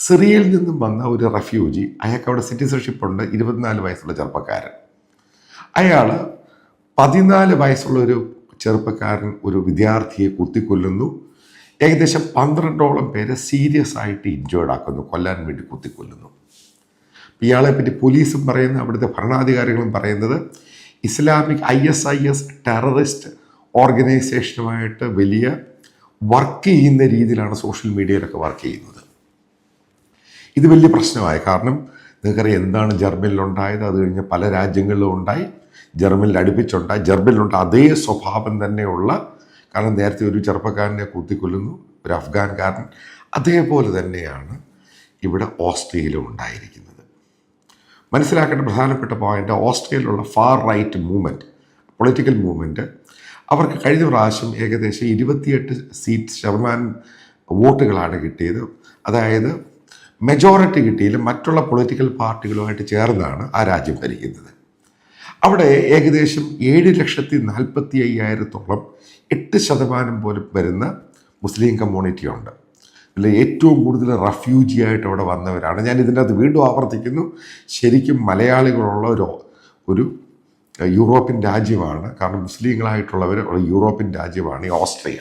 സിറിയയിൽ നിന്നും വന്ന ഒരു റെഫ്യൂജി, അയാൾക്ക് അവിടെ സിറ്റിസൺഷിപ്പ് ഉണ്ട്, 24 വയസ്സുള്ള ചെറുപ്പക്കാരൻ. അയാൾ 14 വയസ്സുള്ള ഒരു ചെറുപ്പക്കാരൻ ഒരു വിദ്യാർത്ഥിയെ കുത്തിക്കൊല്ലുന്നു. ഏകദേശം 12ഓളം പേരെ സീരിയസ് ആയിട്ട് ഇൻജേർഡ് ആക്കുന്നു, കൊല്ലാൻ വേണ്ടി കുത്തിക്കൊല്ലുന്നു. ഇയാളെപ്പറ്റി പോലീസും പറയുന്നത്, അവിടുത്തെ ഭരണാധികാരികളും പറയുന്നത്, ഇസ്ലാമിക് ISIS ടെററിസ്റ്റ് ഓർഗനൈസേഷനുമായിട്ട് വലിയ വർക്ക് ചെയ്യുന്ന രീതിയിലാണ് സോഷ്യൽ മീഡിയയിലൊക്കെ വർക്ക് ചെയ്യുന്നത്. ഇത് വലിയ പ്രശ്നമായി. കാരണം നിങ്ങൾക്കറിയാം എന്താണ് ജർമ്മനിലുണ്ടായത്, അത് കഴിഞ്ഞ് പല രാജ്യങ്ങളിലും ഉണ്ടായി, ജർമ്മനിൽ അടുപ്പിച്ചുണ്ടായി. ജർമ്മനിലുണ്ട് അതേ സ്വഭാവം തന്നെയുള്ള, കാരണം നേരത്തെ ഒരു ചെറുപ്പക്കാരനെ കുത്തിക്കൊല്ലുന്നു, ഒരു അഫ്ഗാൻകാരൻ, അതേപോലെ തന്നെയാണ് ഇവിടെ ഓസ്ട്രിയയിലും ഉണ്ടായിരിക്കുന്നത്. മനസ്സിലാക്കേണ്ട പ്രധാനപ്പെട്ട പോയിന്റ്, ഓസ്ട്രിയയിലുള്ള far right movement, political movement, അവർക്ക് കഴിഞ്ഞ പ്രാവശ്യം ഏകദേശം 28% വോട്ടുകളാണ് കിട്ടിയത്. അതായത് മെജോറിറ്റി കിട്ടിയാലും മറ്റുള്ള പൊളിറ്റിക്കൽ പാർട്ടികളുമായിട്ട് ചേർന്നാണ് ആ രാജ്യം ഭരിക്കുന്നത്. അവിടെ ഏകദേശം 7,45,000-ഓളം 8% പോലും വരുന്ന മുസ്ലിം കമ്മ്യൂണിറ്റി ഉണ്ട്. ഇതിൽ ഏറ്റവും കൂടുതൽ റെഫ്യൂജിയായിട്ട് അവിടെ വന്നവരാണ്. ഞാൻ ഇതിൻ്റെ അകത്ത് വീണ്ടും ആവർത്തിക്കുന്നു, ശരിക്കും മലയാളികളുള്ള ഒരു യൂറോപ്യൻ രാജ്യമാണ്. കാരണം മുസ്ലിങ്ങളായിട്ടുള്ളവർ യൂറോപ്യൻ രാജ്യമാണ് ഈ ഓസ്ട്രിയ.